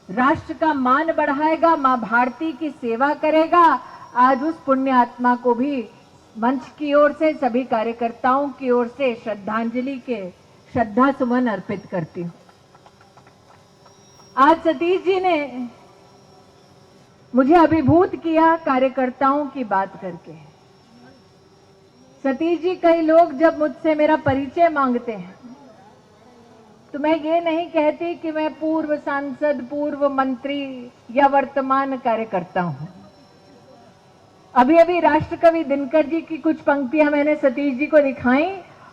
राष्ट्र का मान बढ़ाएगा, मां भारती की सेवा करेगा। आज उस पुण्य आत्मा को भी मंच की ओर से, सभी कार्यकर्ताओं की ओर से श्रद्धांजलि के श्रद्धा सुमन अर्पित करती हूं। आज सतीश जी ने मुझे अभिभूत किया कार्यकर्ताओं की बात करके। सतीश जी, कई लोग जब मुझसे मेरा परिचय मांगते हैं तो मैं ये नहीं कहती कि मैं पूर्व सांसद, पूर्व मंत्री या वर्तमान कार्यकर्ता हूं। अभी अभी राष्ट्रकवि दिनकर जी की कुछ पंक्तियां मैंने सतीश जी को दिखाई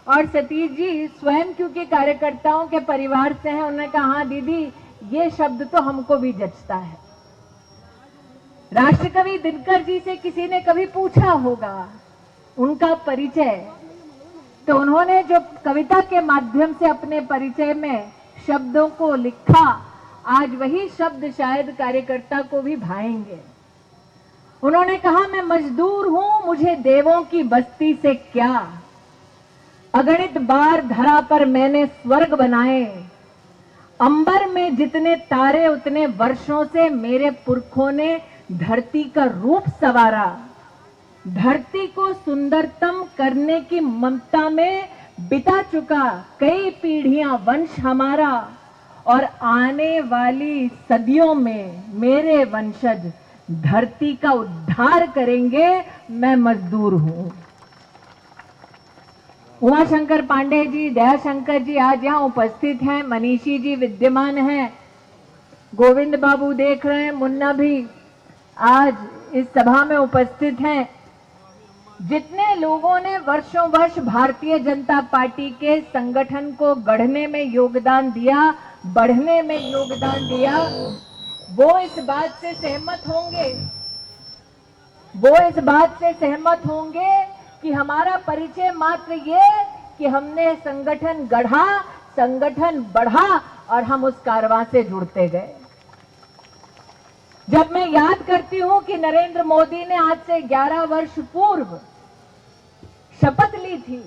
और सतीश जी स्वयं क्योंकि कार्यकर्ताओं के परिवार से हैं, उन्होंने कहा, हाँ दीदी, ये शब्द तो हमको भी जचता है। राष्ट्रकवि दिनकर जी से किसी ने कभी पूछा होगा उनका परिचय, तो उन्होंने जो कविता के माध्यम से अपने परिचय में शब्दों को लिखा, आज वही शब्द शायद कार्यकर्ता को भी भाएंगे। उन्होंने कहा, मैं मजदूर हूं, मुझे देवों की बस्ती से क्या, अगणित बार धरा पर मैंने स्वर्ग बनाए, अंबर में जितने तारे उतने वर्षों से मेरे पुरखों ने धरती का रूप सवारा, धरती को सुंदरतम करने की ममता में बिता चुका कई पीढ़ियां वंश हमारा, और आने वाली सदियों में मेरे वंशज धरती का उद्धार करेंगे, मैं मजदूर हूं। उमाशंकर पांडे जी, दयाशंकर जी आज यहां उपस्थित हैं, मनीषी जी विद्यमान हैं, गोविंद बाबू देख रहे हैं, मुन्ना भी आज इस सभा में उपस्थित हैं। जितने लोगों ने वर्षों वर्ष भारतीय जनता पार्टी के संगठन को गढ़ने में योगदान दिया, बढ़ने में योगदान दिया, वो इस बात से सहमत होंगे कि हमारा परिचय मात्र ये कि हमने संगठन गढ़ा, संगठन बढ़ा और हम उस कारवां से जुड़ते गए। जब मैं याद करती हूं कि नरेंद्र मोदी ने आज से 11 वर्ष पूर्व शपथ ली थी,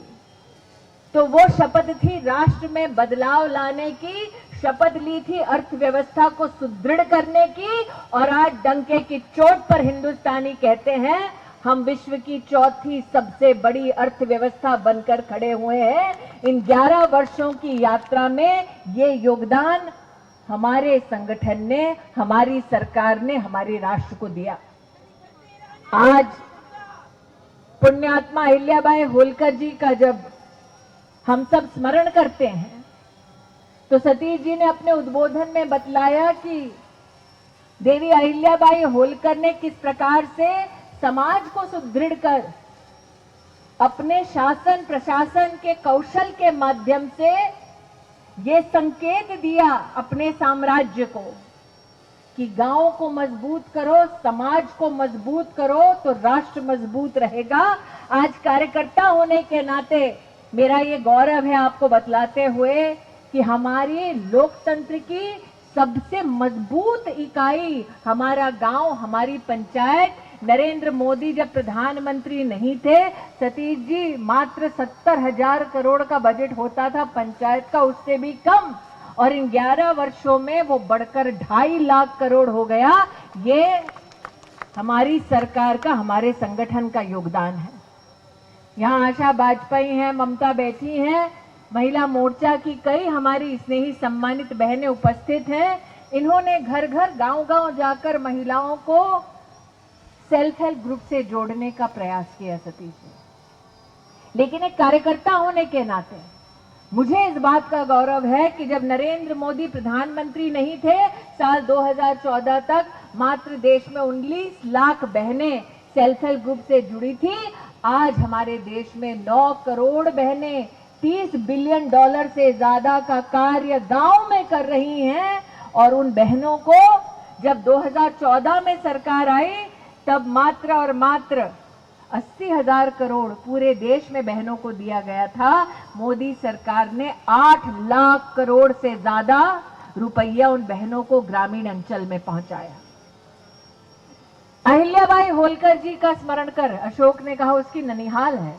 तो वो शपथ थी राष्ट्र में बदलाव लाने की, शपथ ली थी अर्थव्यवस्था को सुदृढ़ करने की, और आज डंके की चोट पर हिंदुस्तानी कहते हैं हम विश्व की चौथी सबसे बड़ी अर्थव्यवस्था बनकर खड़े हुए हैं। इन 11 वर्षों की यात्रा में ये योगदान हमारे संगठन ने, हमारी सरकार ने हमारे राष्ट्र को दिया। आज पुण्यात्मा अहिल्याबाई होलकर जी का जब हम सब स्मरण करते हैं, तो सतीश जी ने अपने उद्बोधन में बतलाया कि देवी अहिल्याबाई होलकर ने किस प्रकार से समाज को सुदृढ़ कर अपने शासन प्रशासन के कौशल के माध्यम से ये संकेत दिया अपने साम्राज्य को कि गांव को मजबूत करो, समाज को मजबूत करो तो राष्ट्र मजबूत रहेगा। आज कार्यकर्ता होने के नाते मेरा ये गौरव है आपको बतलाते हुए कि हमारी लोकतंत्र की सबसे मजबूत इकाई हमारा गांव, हमारी पंचायत। नरेंद्र मोदी जब प्रधानमंत्री नहीं थे, सतीश जी, मात्र 70,000 करोड़ का बजट होता था पंचायत का, उससे भी कम, और इन 11 वर्षों में वो बढ़कर 2.5 लाख करोड़ हो गया। ये हमारी सरकार का, हमारे संगठन का योगदान है। यहाँ आशा वाजपेयी हैं, ममता बैठी हैं, महिला मोर्चा की कई हमारी स्नेही सम्मानित बहनें उपस्थित हैं। इन्होंने घर घर गांव गांव जाकर महिलाओं को सेल्फ हेल्प ग्रुप से जोड़ने का प्रयास किया सतीश जी। लेकिन एक कार्यकर्ता होने के नाते मुझे इस बात का गौरव है कि जब नरेंद्र मोदी प्रधानमंत्री नहीं थे, साल 2014 तक मात्र देश में 19 लाख बहनें सेल्फ हेल्प ग्रुप से जुड़ी थी। आज हमारे देश में 9 करोड़ बहनें $30 बिलियन से ज्यादा का कार्य गांव में कर रही हैं। और उन बहनों को जब 2014 में सरकार आई, तब मात्र और मात्र 80,000 करोड़ पूरे देश में बहनों को दिया गया था। मोदी सरकार ने 8 लाख करोड़ से ज्यादा रुपया उन बहनों को ग्रामीण अंचल में पहुंचाया। अहिल्याबाई होलकर जी का स्मरण कर अशोक ने कहा उसकी ननिहाल है।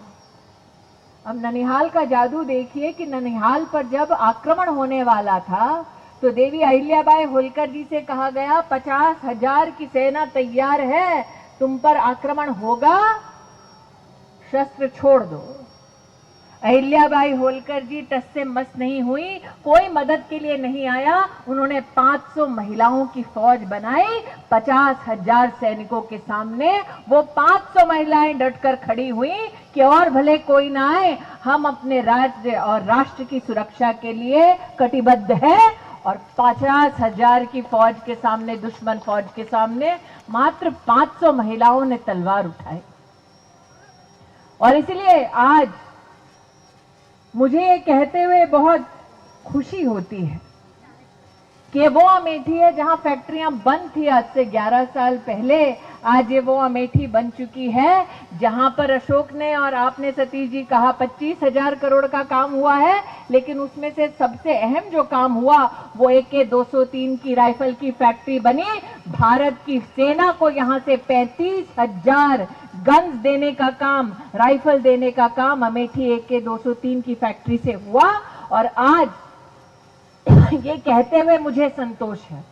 अब ननिहाल का जादू देखिए कि ननिहाल पर जब आक्रमण होने वाला था तो देवी अहिल्याबाई होलकर जी से कहा गया 50,000 की सेना तैयार है, तुम पर आक्रमण होगा, शस्त्र छोड़ दो। अहिल्याबाई होलकर जी टस से मस नहीं हुई, कोई मदद के लिए नहीं आया। उन्होंने 500 महिलाओं की फौज बनाई। 50,000 सैनिकों के सामने वो 500 महिलाएं डटकर खड़ी हुई कि और भले कोई ना आए, हम अपने राज्य और राष्ट्र की सुरक्षा के लिए कटिबद्ध है। और 50,000 की फौज के सामने, दुश्मन फौज के सामने मात्र 500 महिलाओं ने तलवार उठाई। और इसलिए आज मुझे ये कहते हुए बहुत खुशी होती है कि वो अमेठी है जहां फैक्ट्रियां बंद थी आज से 11 साल पहले, आज ये वो अमेठी बन चुकी है जहां पर अशोक ने और आपने सतीश जी कहा 25,000 करोड़ का काम हुआ है, लेकिन उसमें से सबसे अहम जो काम हुआ वो AK-203 की राइफल की फैक्ट्री बनी। भारत की सेना को यहां से 35,000 गन्स देने का काम, राइफल देने का काम अमेठी AK-203 की फैक्ट्री से हुआ। और आज ये कहते हुए मुझे संतोष है